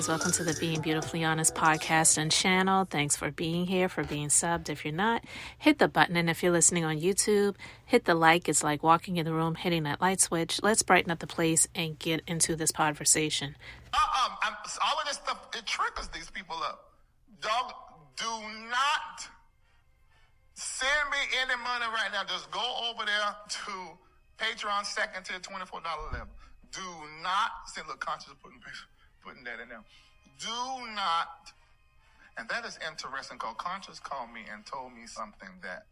guys. Welcome to the Being Beautifully Honest podcast and channel. Thanks for being here, for being subbed. If you're not, hit the button. And if you're listening on YouTube, hit the like. It's like walking in the room, hitting that light switch. Let's brighten up the place and get into this conversation. All of this stuff, it triggers these people up. Dog, do not send me any money right now. Just go over there to Patreon second to the $24 level. Do not send, look, conscious putting that in there. Do not, and that is interesting because Conscious called me and told me something that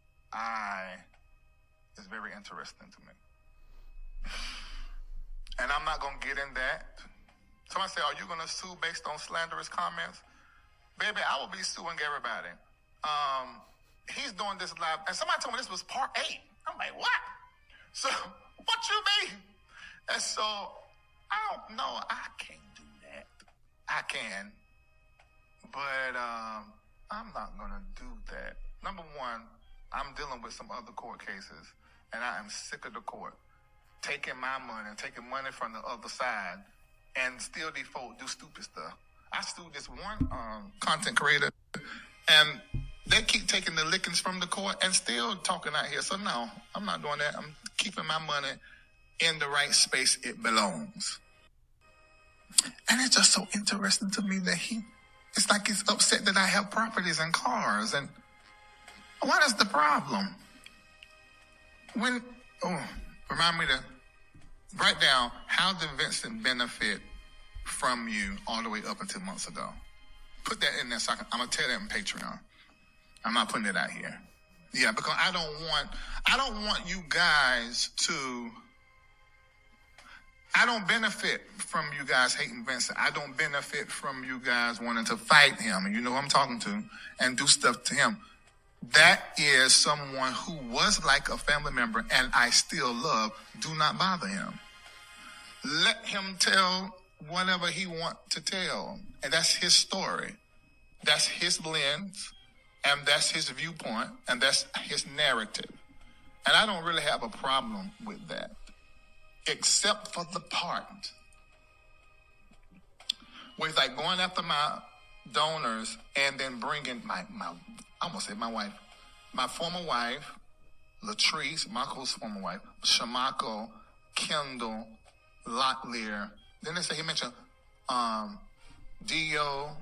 is very interesting to me. And I'm not going to get in that. Somebody say, are you going to sue based on slanderous comments? Baby, I will be suing everybody. He's doing this live, and somebody told me this was part 8. I'm like, what? So, what you mean? And so, I don't know. I can't do that. I can. But I'm not going to do that. Number one, I'm dealing with some other court cases, and I am sick of the court taking my money and taking money from the other side, and still these folks do stupid stuff. I sued this one content creator, and they keep taking the lickings from the court and still talking out here. So no, I'm not doing that. I'm keeping my money in the right space it belongs. And it's just so interesting to me that it's like he's upset that I have properties and cars. And what is the problem? Remind me to write down, how did Vincent benefit from you all the way up until months ago? Put that in there so I'm going to tell that in Patreon. I'm not putting it out here. Yeah, because I don't want you guys to, I don't benefit from you guys hating Vincent. I don't benefit from you guys wanting to fight him, and you know who I'm talking to, and do stuff to him. That is someone who was like a family member and I still love. Do not bother him. Let him tell whatever he wants to tell. And that's his story. That's his lens. And that's his viewpoint. And that's his narrative. And I don't really have a problem with that. Except for the part where it's like going after my donors and then bringing my wife, my former wife, Latrice, Michael's former wife, Shamako, Kendall, Locklear. Then they say he mentioned Dio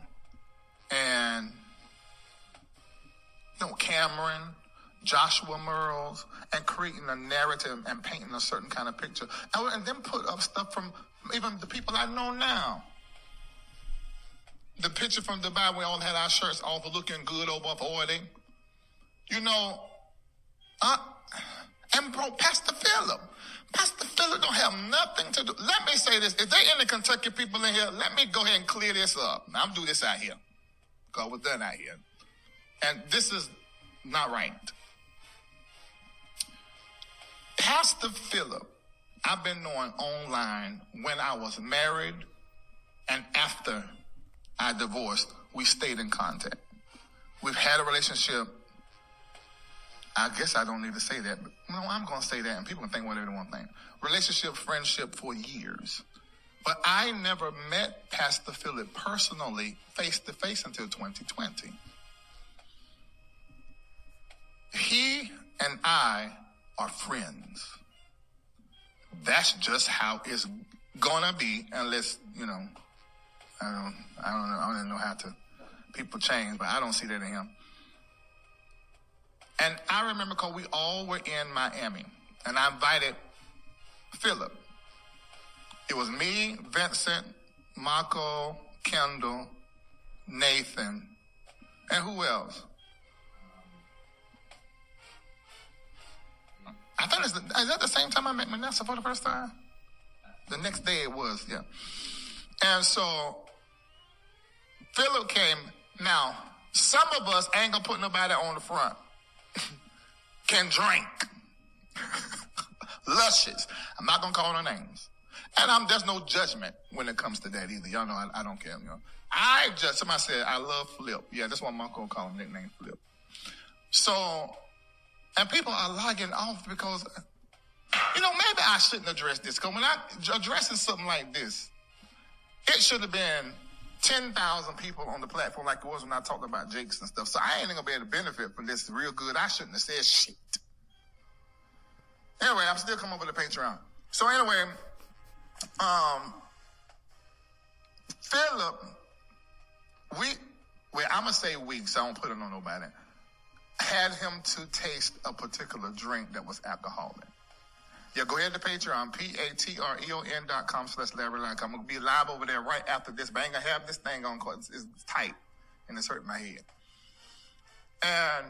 and Cameron, Joshua Merles, and creating a narrative and painting a certain kind of picture. And then put up stuff from even the people I know now. The picture from Dubai, we all had our shirts off looking good over 40. And bro, Pastor Phillip don't have nothing to do. Let me say this. If they any Kentucky people in here, let me go ahead and clear this up. Now, I'm doing this out here. Because we're done out here. And this is not right. Pastor Phillip, I've been knowing online when I was married and after I divorced, we stayed in contact. We've had a relationship. I guess I don't need to say that, but no, I'm going to say that, and people can think whatever they want to think. Relationship, friendship for years. But I never met Pastor Phillip personally, face-to-face, until 2020. He and I are friends. That's just how it's going to be, unless, I don't know how to people change, but I don't see that in him. And I remember because we all were in Miami, and I invited Phillip. It was me, Vincent, Marco, Kendall, Nathan, and who else? I think is that the same time I met Manessa for the first time? The next day it was, yeah. And so Phillip came. Now, some of us ain't gonna put nobody on the front. Can drink. Luscious. I'm not gonna call no names. And there's no judgment when it comes to that either. Y'all know I don't care. Somebody said, I love Flip. Yeah, that's why my uncle called him nickname Flip. So, and people are logging off because, maybe I shouldn't address this. Because when I addressing something like this, it should have been 10,000 people on the platform like it was when I talked about Jakes and stuff. So I ain't going to be able to benefit from this real good. I shouldn't have said shit. Anyway, I'm still coming up with a Patreon. So anyway, Philip, I'm going to say we, so I don't put it on nobody, had him to taste a particular drink that was alcoholic. Yeah, go ahead to Patreon, patreon.com/LarryReid. I'm going to be live over there right after this, but I ain't going to have this thing on because it's tight and it's hurting my head. And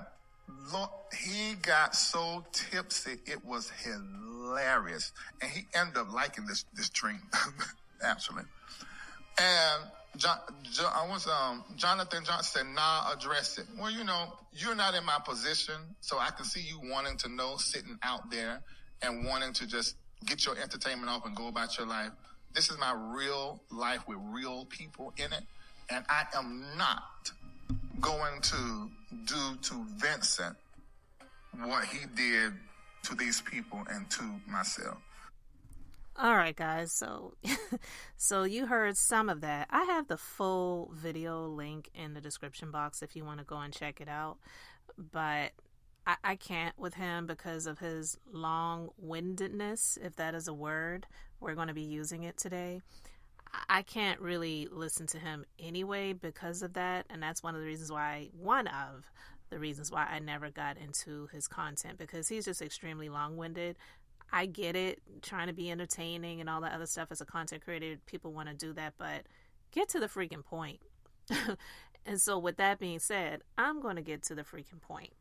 look, he got so tipsy, it was hilarious. And he ended up liking this drink, actually. And Jonathan Johnson said, nah, address it. Well, you're not in my position, so I can see you wanting to know, sitting out there and wanting to just get your entertainment off and go about your life. This is my real life with real people in it. And I am not going to do to Vincent what he did to these people and to myself. All right, guys. So you heard some of that. I have the full video link in the description box if you want to go and check it out. But I can't with him because of his long-windedness, if that is a word. We're going to be using it today. I can't really listen to him anyway because of that. And that's one of the reasons why I never got into his content, because he's just extremely long-winded. I get it, trying to be entertaining and all that other stuff as a content creator. People want to do that, but get to the freaking point. And so with that being said, I'm going to get to the freaking point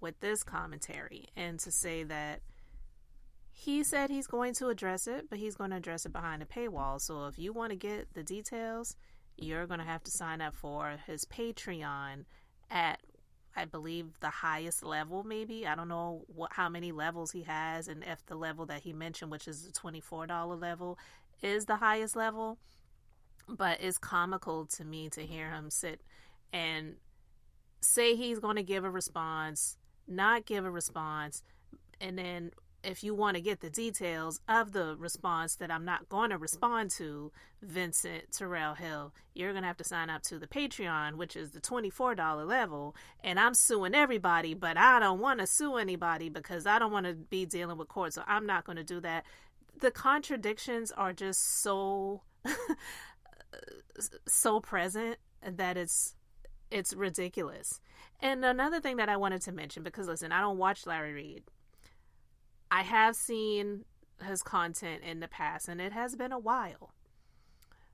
with this commentary and to say that he said he's going to address it, but he's going to address it behind a paywall. So if you want to get the details, you're going to have to sign up for his Patreon at, I believe, the highest level, maybe. I don't know how many levels he has, and if the level that he mentioned, which is the $24 level, is the highest level. But it's comical to me to hear him sit and say he's going to give a response, not give a response, and then if you want to get the details of the response that I'm not going to respond to, VTerrillHill, you're going to have to sign up to the Patreon, which is the $24 level. And I'm suing everybody, but I don't want to sue anybody because I don't want to be dealing with court. So I'm not going to do that. The contradictions are just so, so present that it's ridiculous. And another thing that I wanted to mention, because listen, I don't watch Larry Reid. I have seen his content in the past, and it has been a while.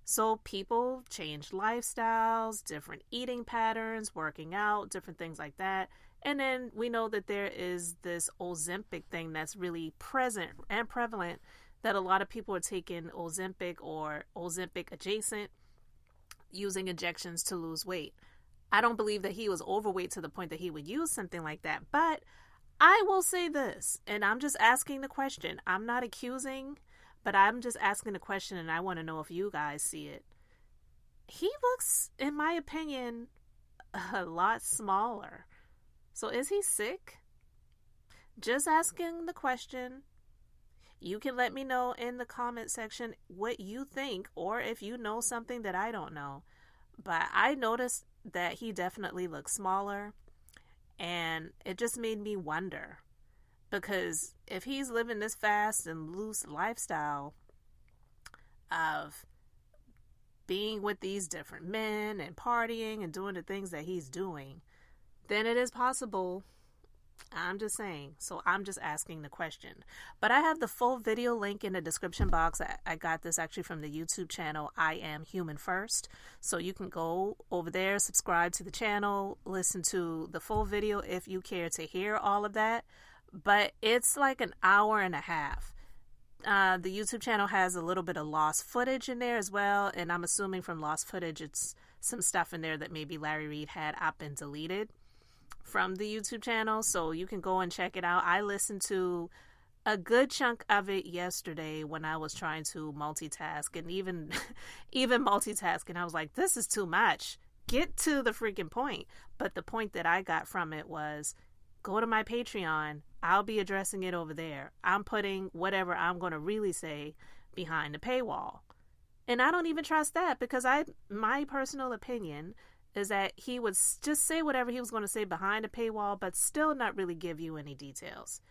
So people change lifestyles, different eating patterns, working out, different things like that. And then we know that there is this Ozempic thing that's really present and prevalent, that a lot of people are taking Ozempic or Ozempic adjacent, using injections to lose weight. I don't believe that he was overweight to the point that he would use something like that, but I will say this, and I'm just asking the question. I'm not accusing, but I'm just asking the question, and I want to know if you guys see it. He looks, in my opinion, a lot smaller. So is he sick? Just asking the question. You can let me know in the comment section what you think, or if you know something that I don't know. But I noticed that he definitely looks smaller. And it just made me wonder, because if he's living this fast and loose lifestyle of being with these different men and partying and doing the things that he's doing, then it is possible. I'm just saying. So I'm just asking the question. But I have the full video link in the description box. I got this actually from the YouTube channel, I Am Human First. So you can go over there, subscribe to the channel, listen to the full video if you care to hear all of that. But it's like an hour and a half. The YouTube channel has a little bit of lost footage in there as well. And I'm assuming from lost footage, it's some stuff in there that maybe Larry Reid had up and deleted from the YouTube channel, so you can go and check it out. I listened to a good chunk of it yesterday when I was trying to multitask, and even multitasking, I was like, this is too much. Get to the freaking point. But the point that I got from it was, go to my Patreon. I'll be addressing it over there. I'm putting whatever I'm going to really say behind the paywall. And I don't even trust that, because my personal opinion is that he would just say whatever he was going to say behind a paywall, but still not really give you any details.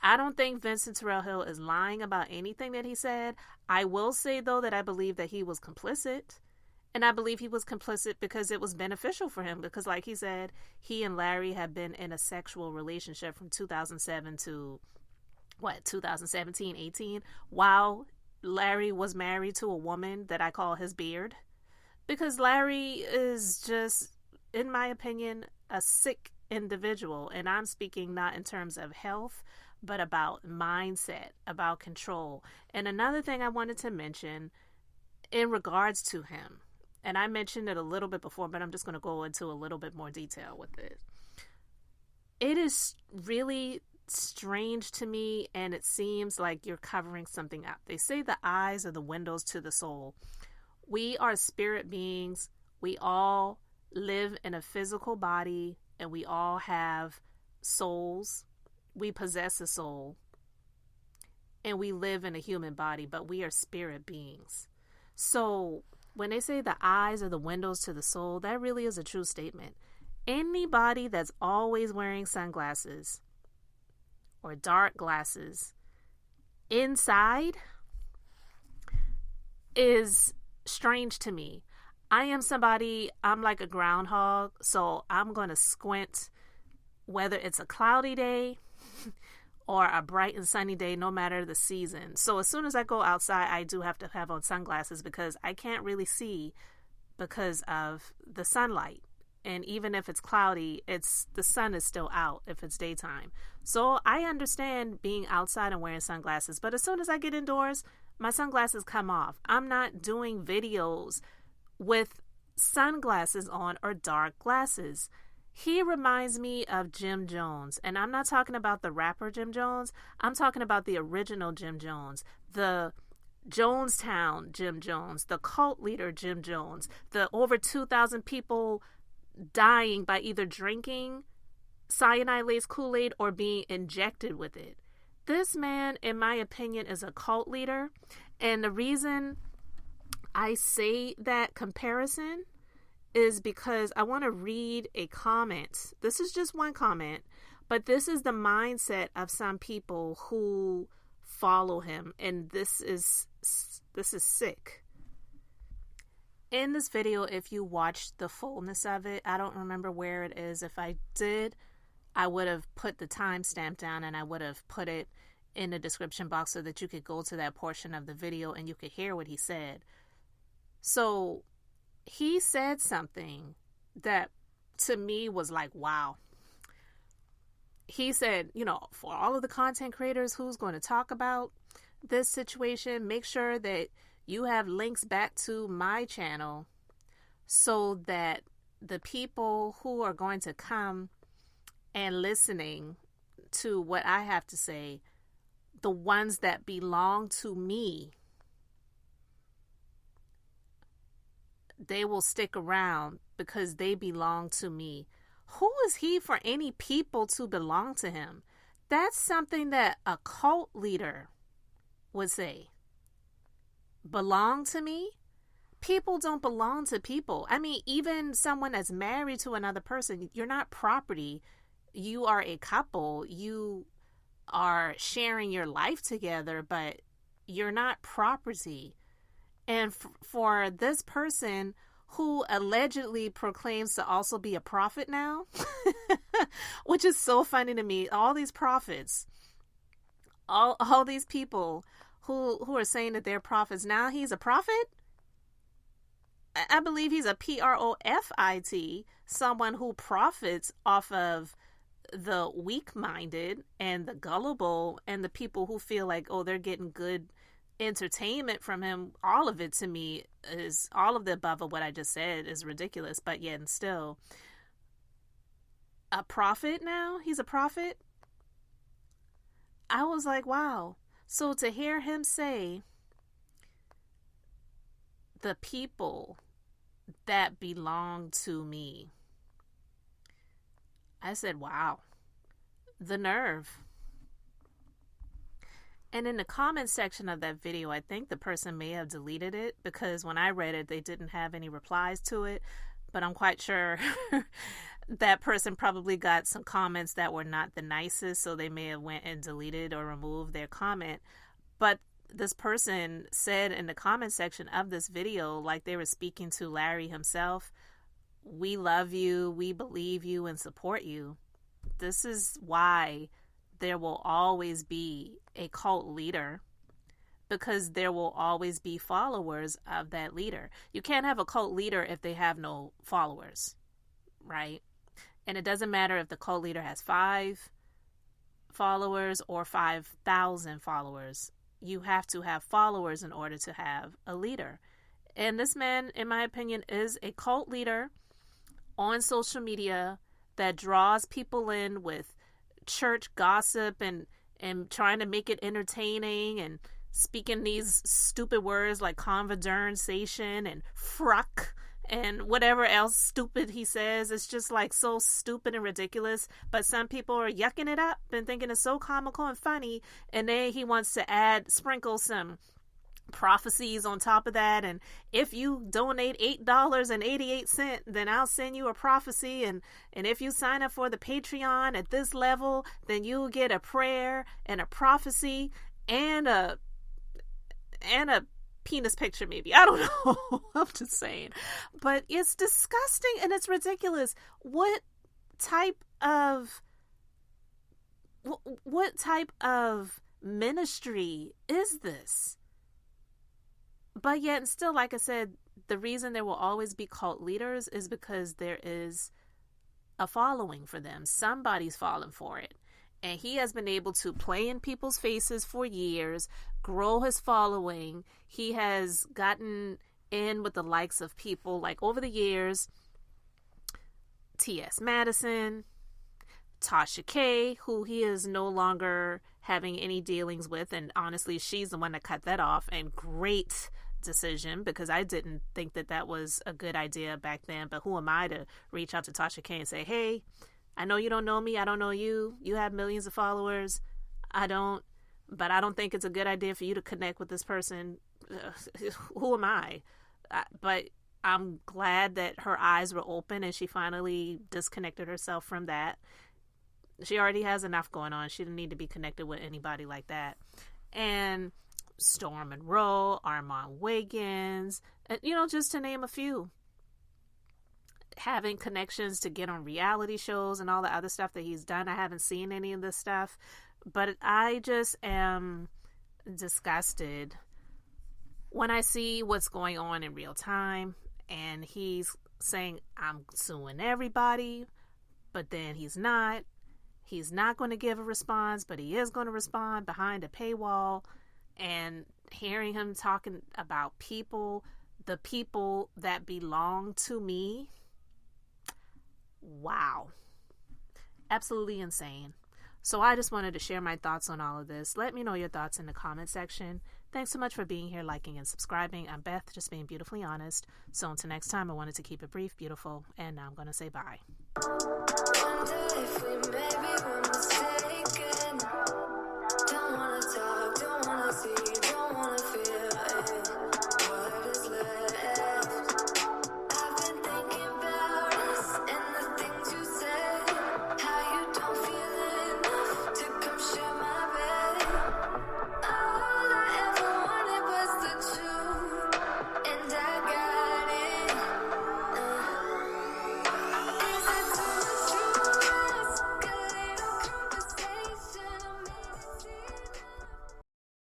I don't think Vincent Terrell Hill is lying about anything that he said. I will say, though, that I believe that he was complicit. And I believe he was complicit because it was beneficial for him. Because like he said, he and Larry have been in a sexual relationship from 2007 to, 2017, 18, while Larry was married to a woman that I call his beard. Because Larry is just, in my opinion, a sick individual. And I'm speaking not in terms of health, but about mindset, about control. And another thing I wanted to mention in regards to him, and I mentioned it a little bit before, but I'm just going to go into a little bit more detail with it. It is really strange to me, and it seems like you're covering something up. They say the eyes are the windows to the soul. We are spirit beings. We all live in a physical body, and we all have souls. We possess a soul, and we live in a human body, but we are spirit beings. So when they say the eyes are the windows to the soul, that really is a true statement. Anybody that's always wearing sunglasses or dark glasses inside is strange to me. I'm like a groundhog, so I'm going to squint whether it's a cloudy day or a bright and sunny day, no matter the season. So as soon as I go outside, I do have to have on sunglasses because I can't really see because of the sunlight. And even if it's cloudy, the sun is still out if it's daytime. So I understand being outside and wearing sunglasses, but as soon as I get indoors, my sunglasses come off. I'm not doing videos with sunglasses on or dark glasses. He reminds me of Jim Jones, and I'm not talking about the rapper Jim Jones. I'm talking about the original Jim Jones, the Jonestown Jim Jones, the cult leader Jim Jones, the over 2,000 people dying by either drinking cyanide-laced Kool-Aid or being injected with it. This man, in my opinion, is a cult leader, and the reason I say that comparison is because I want to read a comment. This is just one comment, but this is the mindset of some people who follow him, and this is sick. In this video, if you watched the fullness of it, I don't remember where it is. If I did, I would have put the timestamp down and I would have put it in the description box so that you could go to that portion of the video and you could hear what he said. So he said something that to me was like, wow. He said, for all of the content creators who's going to talk about this situation, make sure that you have links back to my channel so that the people who are going to come and listening to what I have to say, the ones that belong to me, they will stick around because they belong to me. Who is he for any people to belong to him? That's something that a cult leader would say. Belong to me? People don't belong to people. I mean, even someone that's married to another person, you're not property. You are a couple. You are sharing your life together, but you're not property. And for this person who allegedly proclaims to also be a prophet now, which is so funny to me, all these prophets, all these people who are saying that they're prophets, now he's a prophet? I believe he's a prophet, someone who profits off of the weak-minded and the gullible and the people who feel like, oh, they're getting good entertainment from him. All of it to me is, all of the above of what I just said is ridiculous, but yet and still, a prophet now? He's a prophet? I was like, wow. So to hear him say, the people that belong to me, I said, wow, the nerve. And in the comment section of that video, I think the person may have deleted it because when I read it, they didn't have any replies to it. But I'm quite sure that person probably got some comments that were not the nicest, so they may have went and deleted or removed their comment. But this person said in the comment section of this video, like they were speaking to Larry himself, "We love you, we believe you, and support you." This is why there will always be a cult leader, because there will always be followers of that leader. You can't have a cult leader if they have no followers, right? And it doesn't matter if the cult leader has 5 followers or 5,000 followers. You have to have followers in order to have a leader. And this man, in my opinion, is a cult leader on social media that draws people in with church gossip and trying to make it entertaining and speaking these stupid words like conversation and fruck and whatever else stupid he says. It's just like so stupid and ridiculous. But some people are yucking it up and thinking it's so comical and funny. And then he wants to sprinkle some prophecies on top of that. And if you donate $8.88, then I'll send you a prophecy. And if you sign up for the Patreon at this level, then you'll get a prayer and a prophecy and a penis picture, maybe. I don't know. I'm just saying. But it's disgusting and it's ridiculous. What type of ministry is this? But yet, and still, like I said, the reason there will always be cult leaders is because there is a following for them. Somebody's falling for it. And he has been able to play in people's faces for years, grow his following. He has gotten in with the likes of people like over the years, T.S. Madison, Tasha K, who he is no longer having any dealings with. And honestly, she's the one that cut that off. And great decision, because I didn't think that was a good idea back then. But who am I to reach out to Tasha K and say, hey, I know you don't know me. I don't know you. You have millions of followers. I don't. But I don't think it's a good idea for you to connect with this person. Who am I? But I'm glad that her eyes were open and she finally disconnected herself from that. She already has enough going on. She didn't need to be connected with anybody like that. And Storm Monroe, Armand Wiggins, and, just to name a few. Having connections to get on reality shows and all the other stuff that he's done. I haven't seen any of this stuff, but I just am disgusted when I see what's going on in real time. And he's saying, I'm suing everybody, but then he's not. He's not going to give a response, but he is going to respond behind a paywall. And hearing him talking about people, the people that belong to me. Wow. Absolutely insane. So I just wanted to share my thoughts on all of this. Let me know your thoughts in the comment section. Thanks so much for being here, liking, and subscribing. I'm Beth, just being beautifully honest. So until next time, I wanted to keep it brief, beautiful, and now I'm going to say bye. Wonder if we maybe were mistaken. Don't wanna talk, don't wanna see, don't wanna feel.